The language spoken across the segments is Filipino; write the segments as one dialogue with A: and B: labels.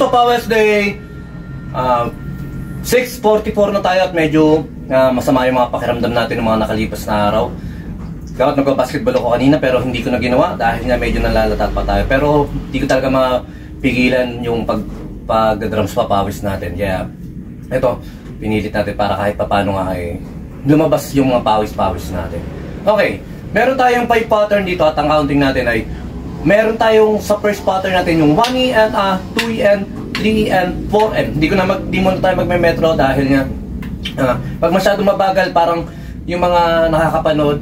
A: So Powers Day 6:44 na tayo at medyo masama yung mga pakiramdam natin ng mga nakalipas na araw. Dapat nagbabasketball ako kanina pero hindi ko na ginawa dahil nga medyo nalalatat pa tayo. Pero hindi ko talaga mapigilan yung pag-drums pa pawis natin. Kaya ito, pinilit natin para kahit paano nga lumabas yung mga pawis-pawis natin. Okay, meron tayong 5 pattern dito at ang counting natin ay meron tayong sa first pattern natin yung 1EN, 2EN, 3EN, 4EN. Hindi muna tayo magme-metro dahil nga pag masyado mabagal parang yung mga nakakapanood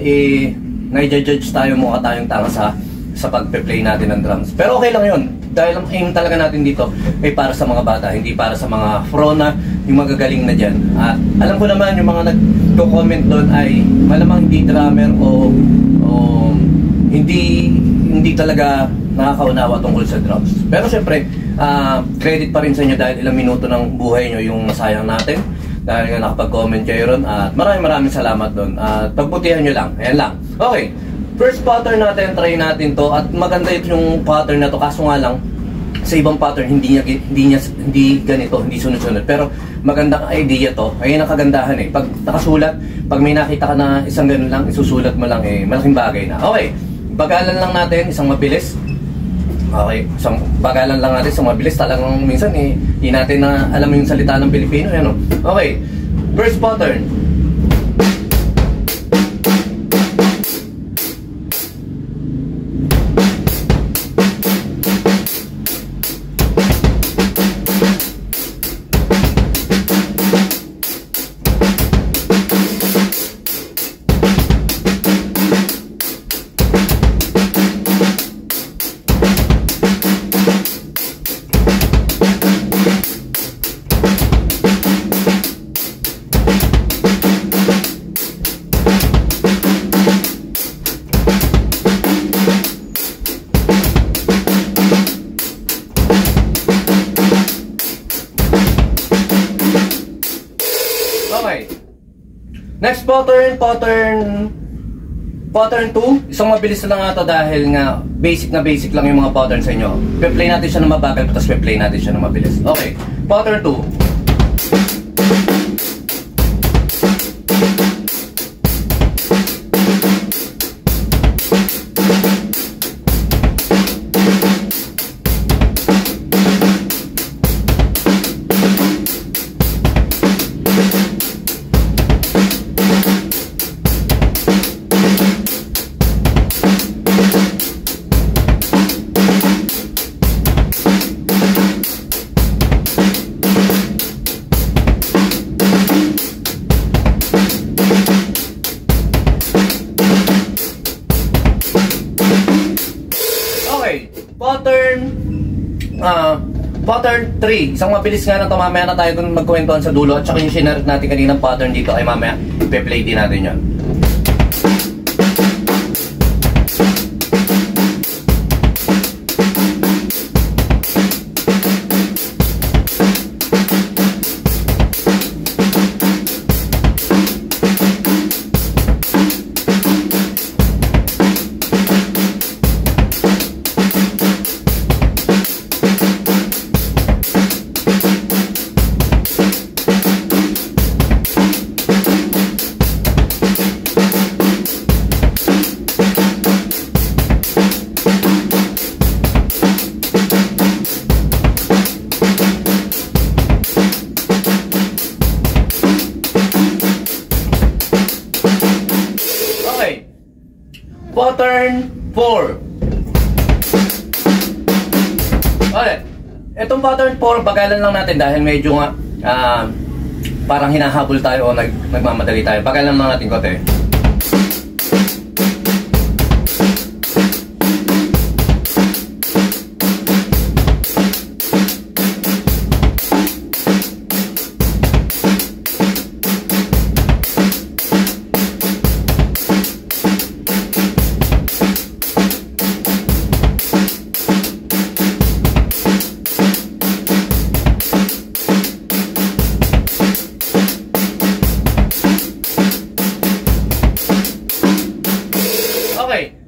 A: na-judge tayo, mukha tayong tanga sa pagpe-play natin ng drums. Pero okay lang yun dahil ang aim talaga natin dito ay para sa mga bata, hindi para sa mga pro na yung magagaling na dyan. At alam ko naman yung mga nagko-comment doon ay malamang hindi drummer o hindi talaga nakakaunawa tungkol sa drums. Pero syempre, credit pa rin sa inyo dahil ilang minuto ng buhay nyo yung nasayang natin. Dahil nga nakapag-comment kayo ron. At maraming salamat doon. At pagbutihan nyo lang. Ayan lang. Okay. First pattern natin, try natin to. At maganda yung pattern na to. Kaso nga lang, sa ibang pattern, hindi ganito, hindi sunod-sunod. Pero magandang idea to. Ayun ang kagandahan eh. Pag nakasulat, pag may nakita ka na isang ganun lang, isusulat mo lang malaking bagay na. Okay. Bagalan lang natin, isang mabilis. Okay, isang bagalan lang natin, isang mabilis. Talagang minsan hindi natin na alam yung salita ng Pilipino. Yan, okay, first pattern. Next pattern 2. Isang mabilis na lang ito dahil nga basic lang yung mga pattern sa inyo. Pe-play natin siya ng mabagal tapos pe-play natin siya ng mabilis. Okay, pattern 2. Pattern 3. Isang mabilis nga na ito. Mamaya na tayo dun magkwentuhan sa dulo. At saka yung sinare natin kaninang pattern dito ay mamaya ipe-play din natin yun. Pattern 4. Okay. Itong pattern 4, bagalan lang natin dahil medyo nga parang hinahabol tayo o nagmamadali tayo. Bagalan lang natin konti.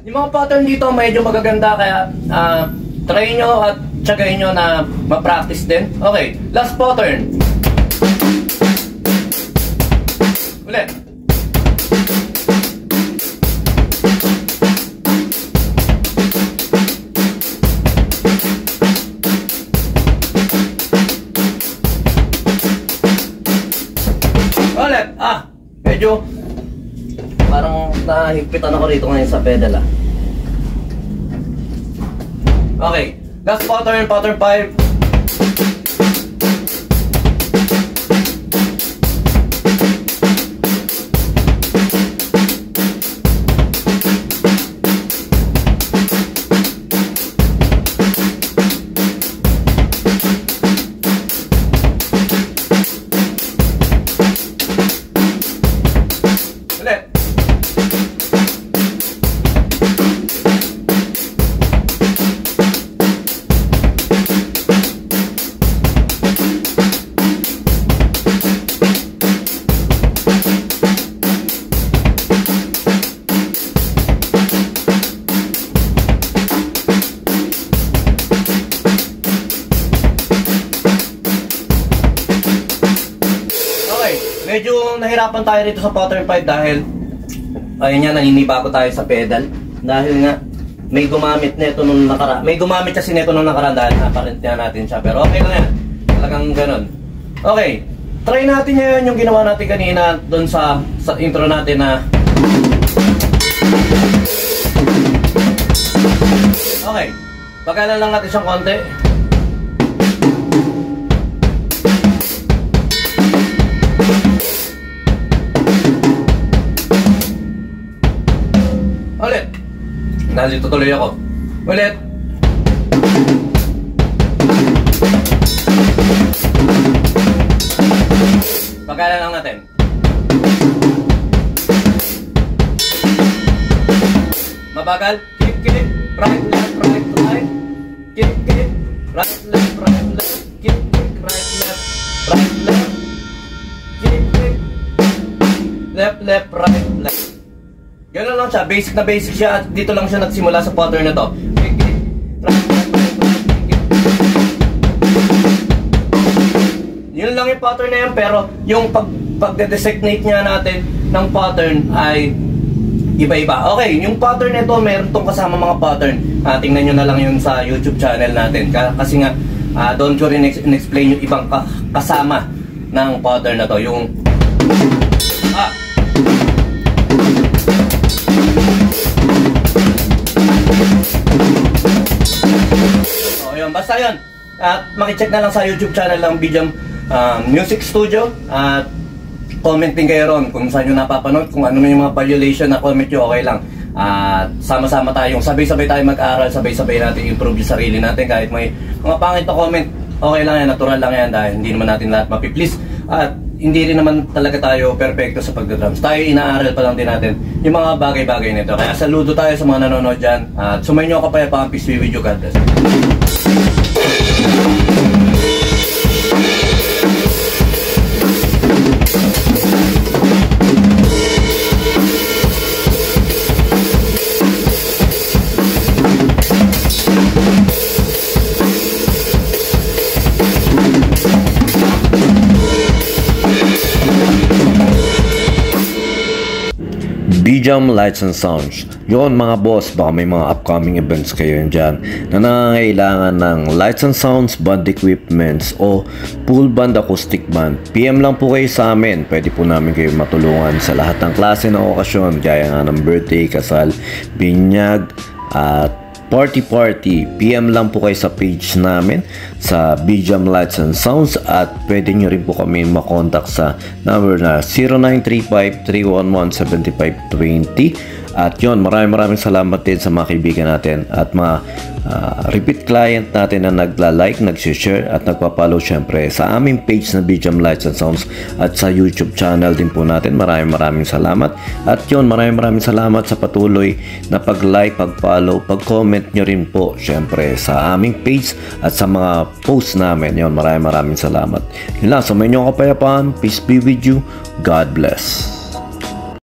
A: Yung mga pattern dito medyo magaganda kaya try nyo at tsagain nyo na ma-practice din. Okay, last pattern. Ulit. Ulit. Medyo parang nahigpitan ako rito ngayon sa pedal Okay, last pattern, pattern 5. Medyo nahirapan tayo rito sa pattern 5 dahil ayun nga, naninibago tayo sa pedal dahil nga may gumamit nito nung nakaraan. May gumamit kasi nito nung nakaraan dahil naparent nga natin siya, pero okay lang yan. Talagang ganun. Okay, try natin ngayon yung ginawa natin kanina doon sa intro natin na okay, bagalan lang natin siyang konti. Ulit. Nandito tuloy ako. Ulit. Pagkalan lang natin. Mabagal. Keep, keep. Right, left, right, right. Keep, keep. Right, left, right, left. Keep, keep. Right, left, right, left. Keep, keep. Left, left, right, left. Gano'n lang siya, basic na basic siya at dito lang siya nagsimula sa pattern na to. Yun lang yung pattern na yan, pero yung pagde-designate niya natin ng pattern ay iba-iba. Okay, yung pattern na ito, meron tong kasama mga pattern. Tingnan nyo na lang yun sa YouTube channel natin. Kasi nga, doon ko rin in-explain yung ibang kasama ng pattern na to. Yung basta yun. At makicheck na lang sa YouTube channel ng Bijam Music Studio. At comment din kayo ron kung saan nyo napapanood. Kung ano yung mga violation na comment nyo, okay lang. At sama-sama tayong sabay-sabay tayo mag-aral. Sabay-sabay natin improve yung sarili natin. Kahit may mga pangit na comment, okay lang yan, natural lang yan. Dahil hindi naman natin lahat mapiplease. At hindi rin naman talaga tayo perfecto sa pagdadrums. Tayo inaaral pa lang din natin yung mga bagay-bagay nito. Kaya saludo tayo sa mga nanonood dyan. At sumayin nyo kapayapaan. Peace be with you. God bless.
B: Bijam Lights and Sounds. Yun mga boss, baka may mga upcoming events kayo dyan na nangangailangan ng lights and sounds, band equipments o full band acoustic band. PM lang po kayo sa amin. Pwede po namin kayo matulungan sa lahat ng klase ng okasyon gaya nga ng birthday, kasal, binyag at party. PM lang po kayo sa page namin sa Bijam Lights and Sounds at pwede nyo rin po kami makontak sa number na 0935-311-7520. At yun, maraming salamat din sa mga kaibigan natin at mga repeat client natin na nagla-like, nag-share at nagpa-follow syempre sa aming page na Bijam Lights and Sounds at sa YouTube channel din po natin. Maraming salamat. At yun, maraming salamat sa patuloy na pag-like, pag-follow, pag-comment nyo rin po syempre sa aming page at sa mga posts namin. Yun, maraming salamat. Yun lang, sa may inyong kapayapaan. Peace be with you. God bless.